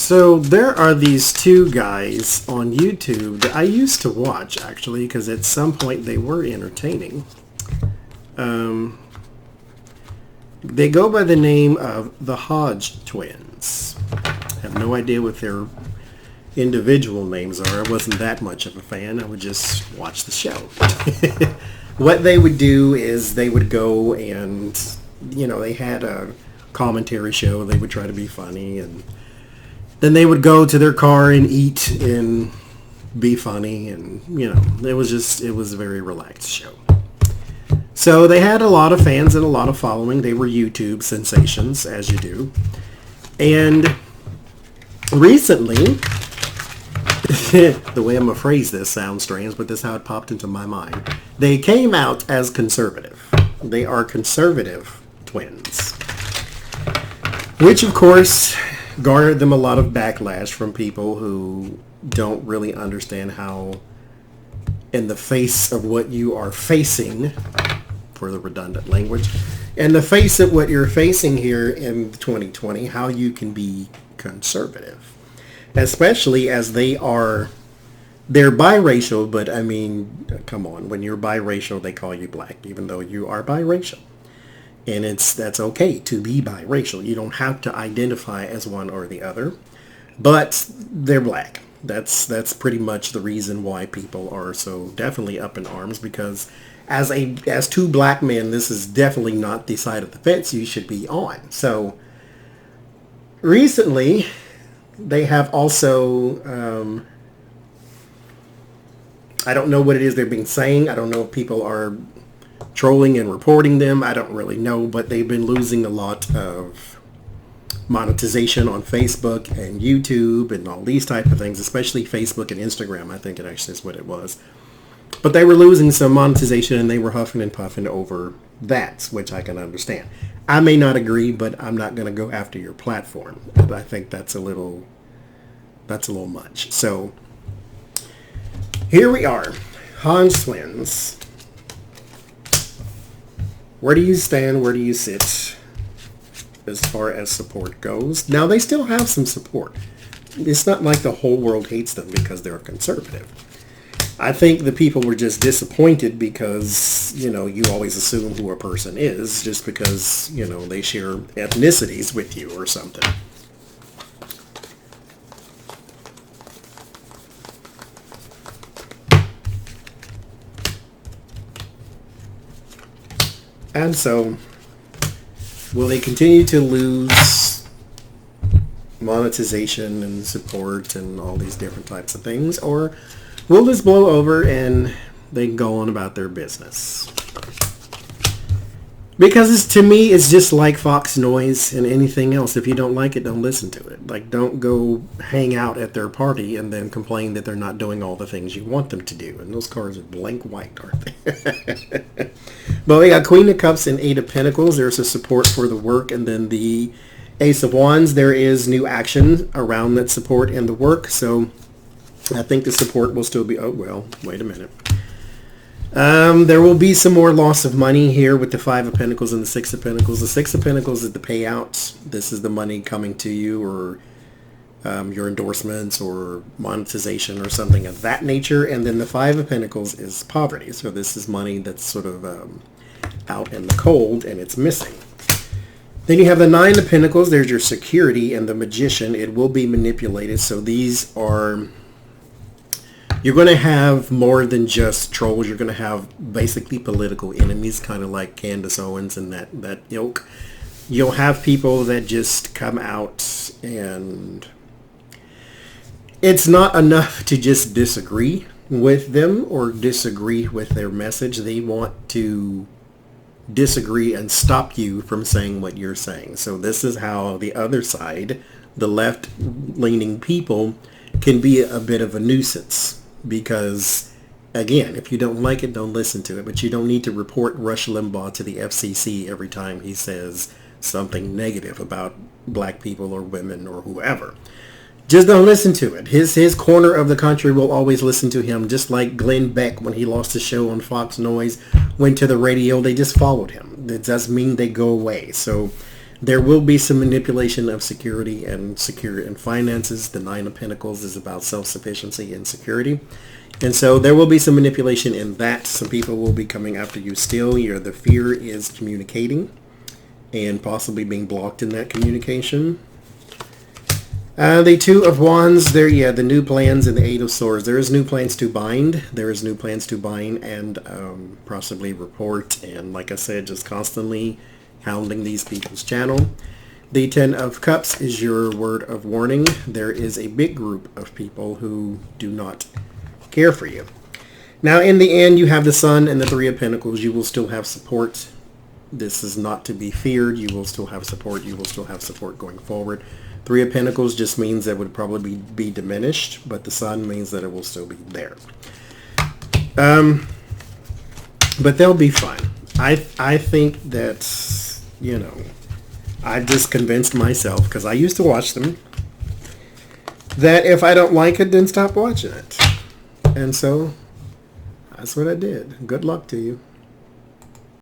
So there are these two guys on YouTube that I used to watch, actually, because at some point they were entertaining. They go by the name of the Hodge Twins. I have no idea what their individual names are. I wasn't that much of a fan. I would just watch the show. What they would do is they would go and, they had a commentary show. They would try to be funny, and then they would go to their car and eat and be funny, and it was a very relaxed show. So they had a lot of fans and a lot of following. They were YouTube sensations, as you do. And recently, the way I'm going to phrase this sounds strange, but this is how it popped into my mind. They came out as conservative. They are conservative twins, which of course garnered them a lot of backlash from people who don't really understand how, in the face of what you are facing, for the redundant language, in the face of what you're facing here in 2020, how you can be conservative. Especially as they're biracial, but I mean, come on, when you're biracial, they call you black, even though you are biracial. And that's okay to be biracial. You don't have to identify as one or the other, but they're black. That's pretty much the reason why people are so definitely up in arms, because as two black men, this is definitely not the side of the fence you should be on. So recently, they have also, I don't know what it is they've been saying. I don't know if people are trolling and reporting them. I don't really know, but they've been losing a lot of monetization on Facebook and YouTube and all these type of things, especially Facebook and Instagram. I think it actually is what it was. But they were losing some monetization, and they were huffing and puffing over that, which I can understand. I may not agree, but I'm not going to go after your platform. But I think that's a little much. So here we are, Hodge Twins. Where do you stand? Where do you sit as far as support goes? Now, they still have some support. It's not like the whole world hates them because they're conservative. I think the people were just disappointed because, you always assume who a person is just because, they share ethnicities with you or something. And so, will they continue to lose monetization and support and all these different types of things, or will this blow over and they can go on about their business? Because to me, it's just like Fox Noise and anything else. If you don't like it, don't listen to it. Like, don't go hang out at their party and then complain that they're not doing all the things you want them to do. And those cards are blank white, aren't they? But we got Queen of Cups and Eight of Pentacles. There's a support for the work. And then the Ace of Wands, there is new action around that support and the work. So I think the support will still be... Oh, well, wait a minute. There will be some more loss of money here with the Five of Pentacles and the Six of Pentacles. The Six of Pentacles is the payouts. This is the money coming to you, or your endorsements or monetization or something of that nature. And then the Five of Pentacles is poverty. So this is money that's sort of out in the cold and it's missing. Then you have the Nine of Pentacles. There's your security, and the Magician. It will be manipulated. So these are... You're going to have more than just trolls. You're going to have basically political enemies, kind of like Candace Owens and that ilk. You'll have people that just come out, and it's not enough to just disagree with them or disagree with their message. They want to disagree and stop you from saying what you're saying. So this is how the other side, the left-leaning people, can be a bit of a nuisance. Because, again, if you don't like it, don't listen to it. But you don't need to report Rush Limbaugh to the FCC every time he says something negative about black people or women or whoever. Just don't listen to it. His corner of the country will always listen to him. Just like Glenn Beck, when he lost the show on Fox Noise, went to the radio, they just followed him. It doesn't mean they go away. So There will be some manipulation of security and finances. The Nine of Pentacles is about self-sufficiency and security. And so there will be some manipulation in that. Some people will be coming after you still. The fear is communicating and possibly being blocked in that communication. The Two of Wands, the new plans, and the Eight of Swords. There is new plans to bind. There is new plans to bind and possibly report. And like I said, just constantly hounding these people's channel. The Ten of Cups is your word of warning. There is a big group of people who do not care for you. Now, in the end, you have the Sun and the Three of Pentacles. You will still have support. This is not to be feared. You will still have support. You will still have support going forward. Three of Pentacles just means that it would probably be diminished, but the Sun means that it will still be there. But they'll be fine. I think that, I just convinced myself, because I used to watch them, that if I don't like it, then stop watching it. And so that's what I did. Good luck to you.